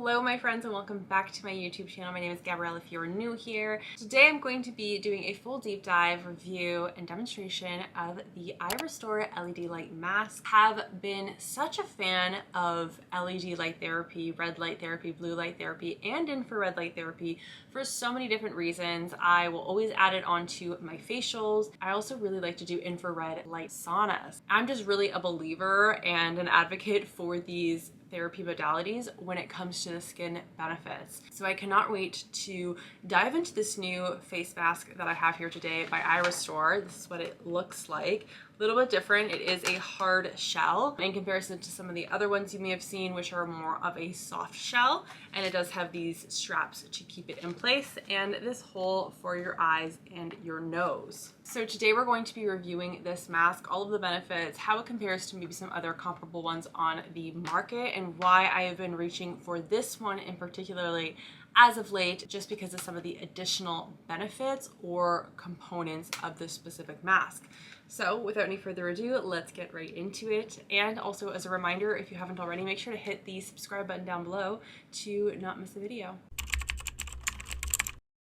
Hello my friends and welcome back to my YouTube channel. My name is Gabrielle if you're new here. Today I'm going to be doing a full deep dive review and demonstration of the iRestore LED light mask. Have been such a fan of LED light therapy, red light therapy, blue light therapy, and infrared light therapy for so many different reasons. I will always add it onto my facials. I also really like to do infrared light saunas. I'm just really a believer and an advocate for these therapy modalities when it comes to the skin benefits. So I cannot wait to dive into this new face mask that I have here today by iRestore. This is what it looks like. A little bit different. It is a hard shell in comparison to some of the other ones you may have seen, which are more of a soft shell. And it does have these straps to keep it in place and this hole for your eyes and your nose. So today we're going to be reviewing this mask, all of the benefits, how it compares to maybe some other comparable ones on the market, and why I have been reaching for this one in particularly as of late, just because of some of the additional benefits or components of this specific mask. So without any further ado, let's get right into it. And also as a reminder, if you haven't already, make sure to hit the subscribe button down below to not miss a video.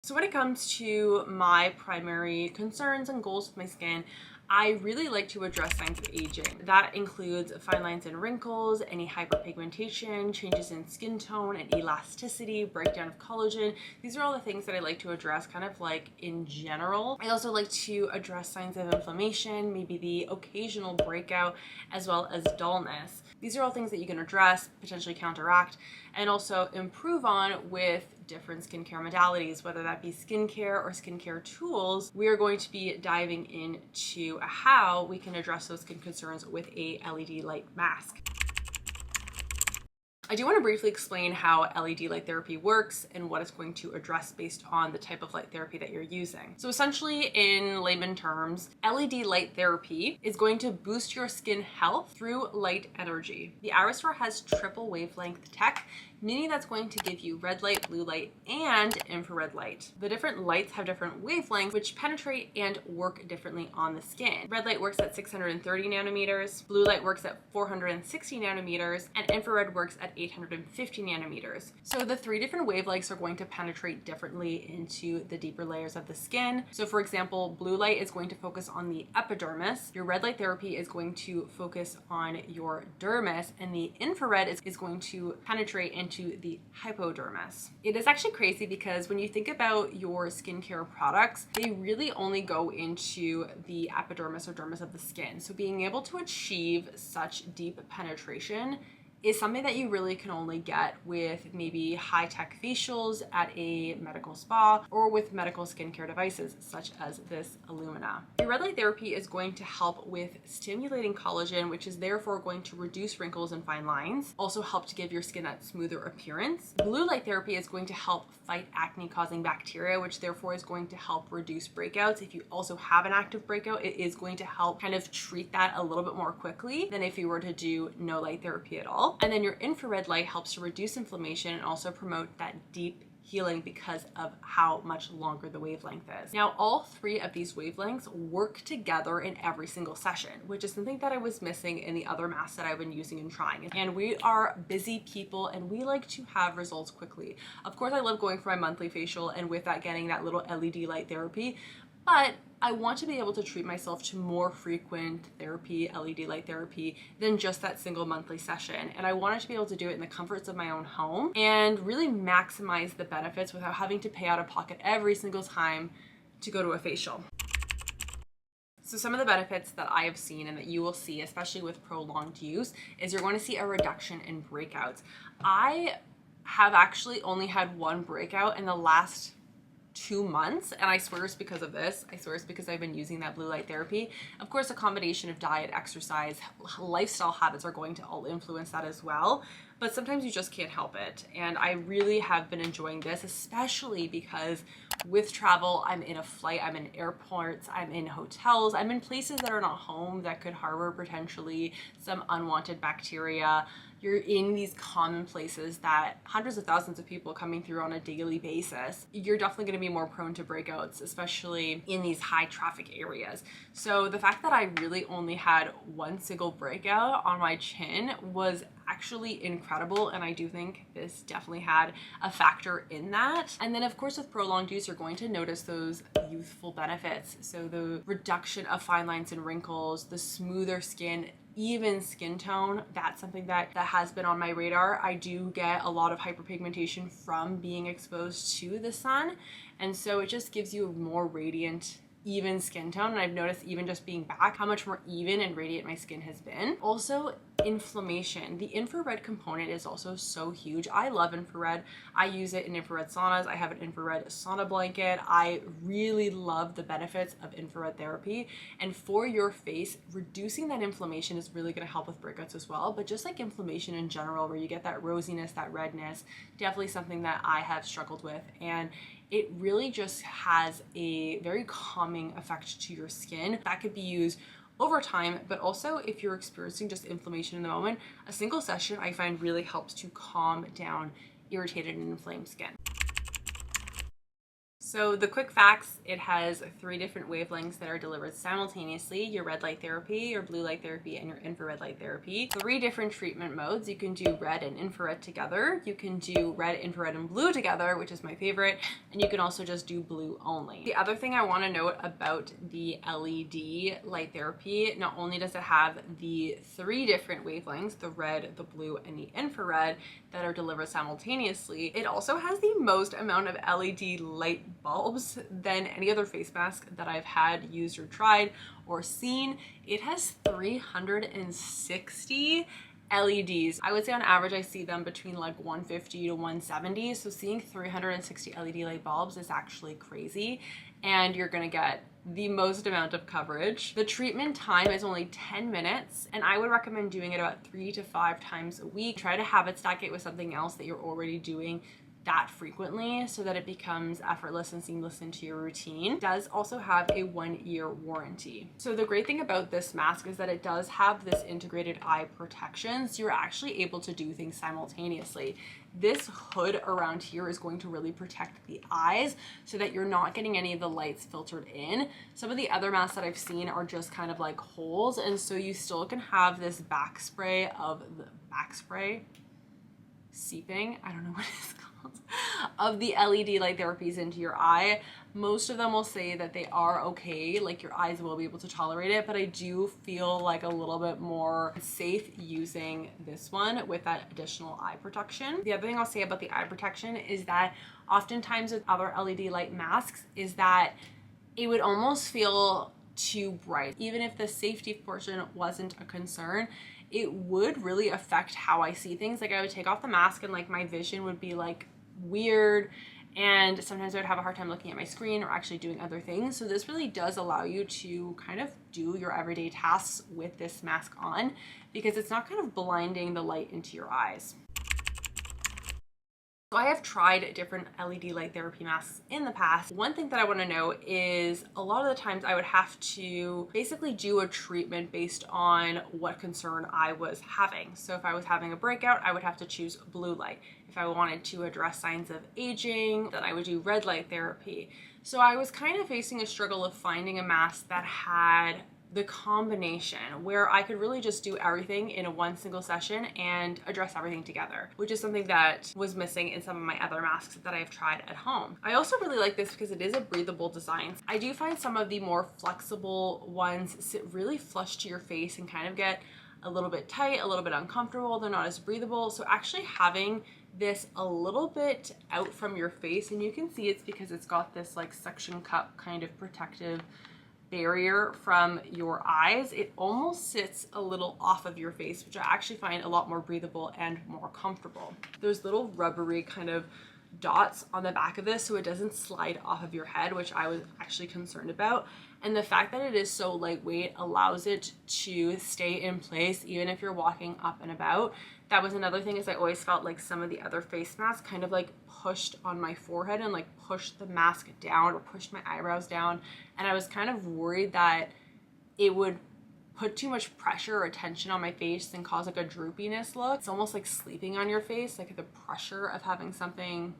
So when it comes to my primary concerns and goals with my skin, I really like to address signs of aging. That includes fine lines and wrinkles, any hyperpigmentation, changes in skin tone and elasticity, breakdown of collagen. These are all the things that I like to address kind of like in general. I also like to address signs of inflammation, maybe the occasional breakout, as well as dullness. These are all things that you can address, potentially counteract, and also improve on with different skincare modalities, whether that be skincare or skincare tools. We are going to be diving into how we can address those skin concerns with a LED light mask. I do want to briefly explain how LED light therapy works and what it's going to address based on the type of light therapy that you're using. So essentially, in layman terms, LED light therapy is going to boost your skin health through light energy. The iRestore has triple wavelength tech, meaning that's going to give you red light, blue light, and infrared light. The different lights have different wavelengths which penetrate and work differently on the skin. Red light works at 630 nanometers, blue light works at 460 nanometers, and infrared works at 850 nanometers. So the three different wavelengths are going to penetrate differently into the deeper layers of the skin. So for example, blue light is going to focus on the epidermis, your red light therapy is going to focus on your dermis, and the infrared is going to penetrate into the hypodermis. It is actually crazy because when you think about your skincare products, they really only go into the epidermis or dermis of the skin. So being able to achieve such deep penetration is something that you really can only get with maybe high-tech facials at a medical spa or with medical skincare devices such as this Illumina. Your red light therapy is going to help with stimulating collagen, which is therefore going to reduce wrinkles and fine lines, also help to give your skin that smoother appearance. Blue light therapy is going to help fight acne-causing bacteria, which therefore is going to help reduce breakouts. If you also have an active breakout, it is going to help kind of treat that a little bit more quickly than if you were to do no light therapy at all. And then your infrared light helps to reduce inflammation and also promote that deep healing because of how much longer the wavelength is. Now, all three of these wavelengths work together in every single session, which is something that I was missing in the other masks that I've been using and trying. And we are busy people and we like to have results quickly. Of course, I love going for my monthly facial and with that getting that little LED light therapy, but I want to be able to treat myself to more frequent therapy, LED light therapy, than just that single monthly session. And I wanted to be able to do it in the comforts of my own home and really maximize the benefits without having to pay out of pocket every single time to go to a facial. So some of the benefits that I have seen and that you will see, especially with prolonged use, is you're going to see a reduction in breakouts. I have actually only had one breakout in the last 2 months, and I swear it's because of this. I swear it's because I've been using that blue light therapy. Of course, a combination of diet, exercise, lifestyle habits are going to all influence that as well, but sometimes you just can't help it. And I really have been enjoying this, especially because with travel, I'm in a flight, I'm in airports, I'm in hotels, I'm in places that are not home that could harbor potentially some unwanted bacteria. you're in these common places that hundreds of thousands of people are coming through on a daily basis, you're definitely going to be more prone to breakouts, especially in these high traffic areas. So the fact that I really only had one single breakout on my chin was actually incredible, and I do think this definitely had a factor in that. And then of course with prolonged use, you're going to notice those youthful benefits. So the reduction of fine lines and wrinkles, the smoother skin, even skin tone. That's something that has been on my radar. I do get a lot of hyperpigmentation from being exposed to the sun, and so it just gives you a more radiant, even skin tone. And I've noticed even just being back how much more even and radiant my skin has been. Also, inflammation. The infrared component is also so huge. I love infrared. I use it in infrared saunas. I have an infrared sauna blanket. I really love the benefits of infrared therapy. And for your face, reducing that inflammation is really going to help with breakouts as well. But just like inflammation in general, where you get that rosiness, that redness, definitely something that I have struggled with. And it really just has a very calming effect to your skin. That could be used over time, but also if you're experiencing just inflammation in the moment, a single session I find really helps to calm down irritated and inflamed skin. So the quick facts, it has 3 different wavelengths that are delivered simultaneously: your red light therapy, your blue light therapy, and your infrared light therapy. 3 different treatment modes. You can do red and infrared together. You can do red, infrared, and blue together, which is my favorite. And you can also just do blue only. The other thing I want to note about the LED light therapy, not only does it have the 3 different wavelengths, the red, the blue, and the infrared, that are delivered simultaneously, it also has the most amount of LED light bulbs than any other face mask that I've had, used, or tried, or seen. It has 360 LEDs. I would say on average I see them between like 150 to 170. So seeing 360 LED light bulbs is actually crazy, and you're gonna get the most amount of coverage. The treatment time is only 10 minutes, and I would recommend doing it about 3 to 5 times a week. Try to habit stack it with something else that you're already doing that frequently so that it becomes effortless and seamless into your routine. It does also have a 1-year warranty. So the great thing about this mask is that it does have this integrated eye protection, so you're actually able to do things simultaneously. This hood around here is going to really protect the eyes so that you're not getting any of the lights filtered in. Some of the other masks that I've seen are just kind of like holes, and so you still can have this back spray seeping, I don't know what it's called, of the LED light therapies into your eye. Most of them will say that they are okay, like your eyes will be able to tolerate it, but I do feel like a little bit more safe using this one with that additional eye protection. The other thing I'll say about the eye protection is that oftentimes with other LED light masks is that it would almost feel too bright. Even if the safety portion wasn't a concern, it would really affect how I see things. Like I would take off the mask and like my vision would be like weird, and sometimes I would have a hard time looking at my screen or actually doing other things. So this really does allow you to kind of do your everyday tasks with this mask on, because it's not kind of blinding the light into your eyes. So I have tried different LED light therapy masks in the past. One thing that I want to know is a lot of the times I would have to basically do a treatment based on what concern I was having. So if I was having a breakout, I would have to choose blue light. If I wanted to address signs of aging, then I would do red light therapy. So I was kind of facing a struggle of finding a mask that had the combination where I could really just do everything in a one single session and address everything together, which is something that was missing in some of my other masks that I've tried at home. I also really like this because it is a breathable design. I do find some of the more flexible ones sit really flush to your face and kind of get a little bit tight, a little bit uncomfortable. They're not as breathable. So actually having this a little bit out from your face, and you can see it's because it's got this like suction cup kind of protective barrier from your eyes. It almost sits a little off of your face, which I actually find a lot more breathable and more comfortable. There's little rubbery kind of dots on the back of this so it doesn't slide off of your head, which I was actually concerned about. And the fact that it is so lightweight allows it to stay in place even if you're walking up and about. That was another thing, is I always felt like some of the other face masks kind of like pushed on my forehead and like pushed the mask down or pushed my eyebrows down. And I was kind of worried that it would put too much pressure or attention on my face and cause like a droopiness look. It's almost like sleeping on your face, like the pressure of having something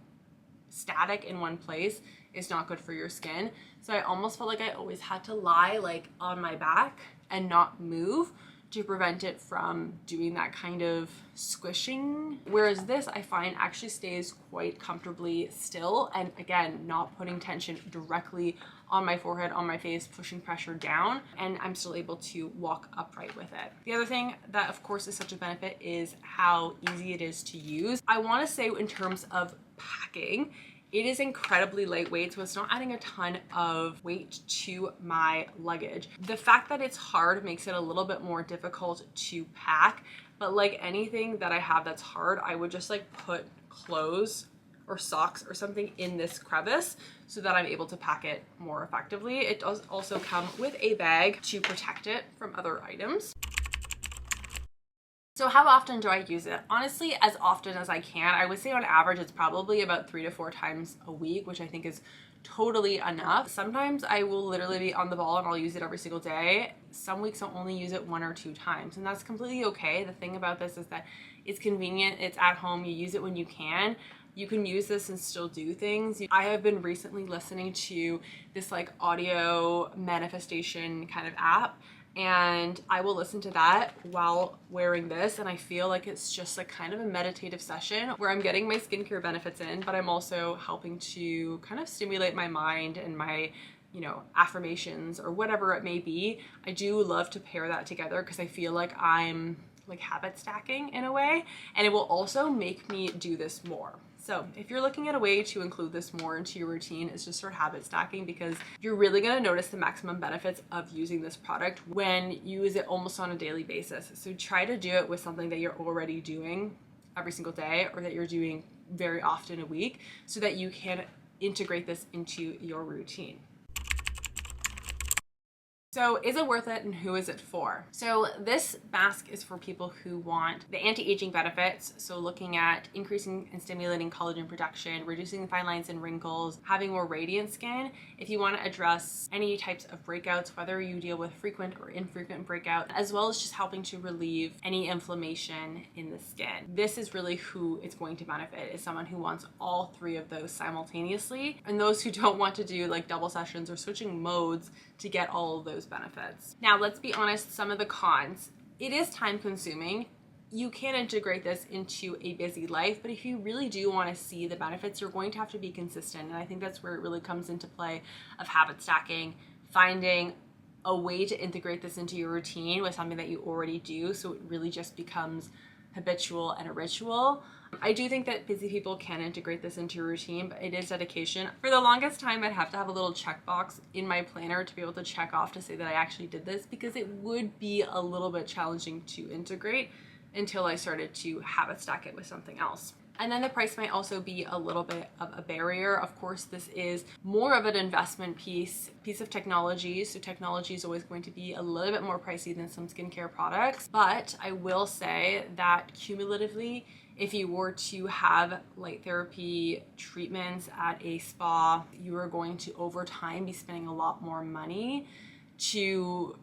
static in one place is not good for your skin. So I almost felt like I always had to lie like on my back and not move to prevent it from doing that kind of squishing. Whereas this, I find, actually stays quite comfortably still, and again, not putting tension directly on my forehead, on my face, pushing pressure down, and I'm still able to walk upright with it. The other thing that of course is such a benefit is how easy it is to use. I want to say in terms of packing, it is incredibly lightweight, so it's not adding a ton of weight to my luggage. The fact that it's hard makes it a little bit more difficult to pack, but like anything that I have that's hard, I would just like put clothes or socks or something in this crevice so that I'm able to pack it more effectively. It does also come with a bag to protect it from other items. So how often do I use it? Honestly, as often as I can. I would say on average, it's probably about 3 to 4 times a week, which I think is totally enough. Sometimes I will literally be on the ball and I'll use it every single day. Some weeks I'll only use it 1 or 2 times, and that's completely okay. The thing about this is that it's convenient, it's at home, you use it when you can. You can use this and still do things. I have been recently listening to this like audio manifestation kind of app, and I will listen to that while wearing this, and I feel like it's just like kind of a meditative session where I'm getting my skincare benefits in, but I'm also helping to kind of stimulate my mind and my, you know, affirmations or whatever it may be. I do love to pair that together because I feel like I'm like habit stacking in a way, and it will also make me do this more. So if you're looking at a way to include this more into your routine, it's just sort of habit stacking, because you're really going to notice the maximum benefits of using this product when you use it almost on a daily basis. So try to do it with something that you're already doing every single day, or that you're doing very often a week, so that you can integrate this into your routine. So is it worth it, and who is it for? So this mask is for people who want the anti-aging benefits. So looking at increasing and stimulating collagen production, reducing fine lines and wrinkles, having more radiant skin. If you want to address any types of breakouts, whether you deal with frequent or infrequent breakouts, as well as just helping to relieve any inflammation in the skin. This is really who it's going to benefit, is someone who wants all 3 of those simultaneously, and those who don't want to do like double sessions or switching modes to get all of those benefits. Now, let's be honest, some of the cons. It is time consuming. You can integrate this into a busy life, but if you really do want to see the benefits, you're going to have to be consistent. And I think that's where it really comes into play of habit stacking, finding a way to integrate this into your routine with something that you already do, so it really just becomes habitual and a ritual. I do think that busy people can integrate this into your routine, but it is dedication. For the longest time, I'd have to have a little checkbox in my planner to be able to check off to say that I actually did this, because it would be a little bit challenging to integrate until I started to habit stack it with something else. And then the price might also be a little bit of a barrier. Of course, this is more of an investment piece of technology. So technology is always going to be a little bit more pricey than some skincare products. But I will say that cumulatively, if you were to have light therapy treatments at a spa, you are going to over time be spending a lot more money to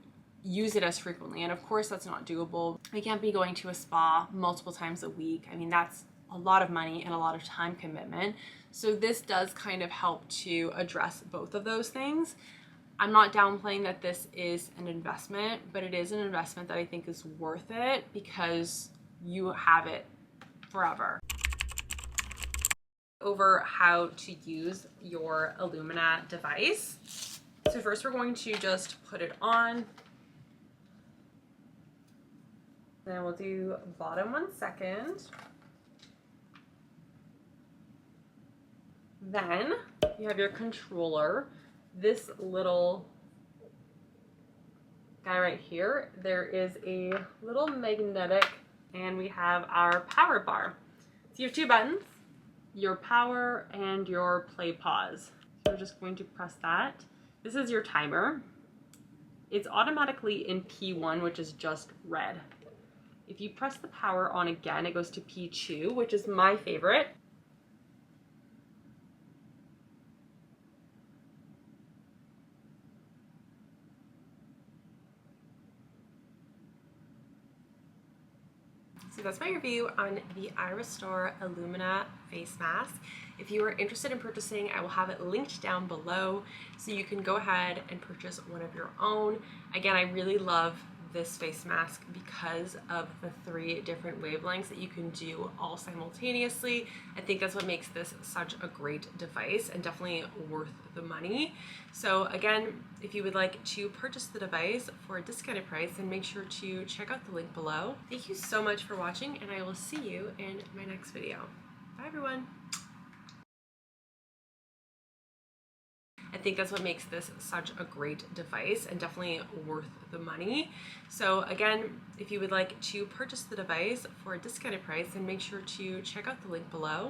use it as frequently. And of course, that's not doable. We can't be going to a spa multiple times a week. I mean, that's a lot of money and a lot of time commitment. So this does kind of help to address both of those things. I'm not downplaying that this is an investment, but it is an investment that I think is worth it because you have it forever. Over how to use your Illumina device. So first we're going to just put it on. Then we'll do bottom 1 second. Then you have your controller. This little guy right here, there is a little magnetic, and we have our power bar. So you have 2 buttons, your power and your play pause. So we're just going to press that. This is your timer. It's automatically in P1, which is just red. If you press the power on again, it goes to P2, which is my favorite. So that's my review on the iRestore Illumina face mask. If you are interested in purchasing, I will have it linked down below so you can go ahead and purchase one of your own. Again, I really love this face mask because of the 3 different wavelengths that you can do all simultaneously. I think that's what makes this such a great device and definitely worth the money. So again, if you would like to purchase the device for a discounted price, then make sure to check out the link below. Thank you so much for watching, and I will see you in my next video. Bye everyone. I think that's what makes this such a great device and definitely worth the money. So again, if you would like to purchase the device for a discounted price, then make sure to check out the link below.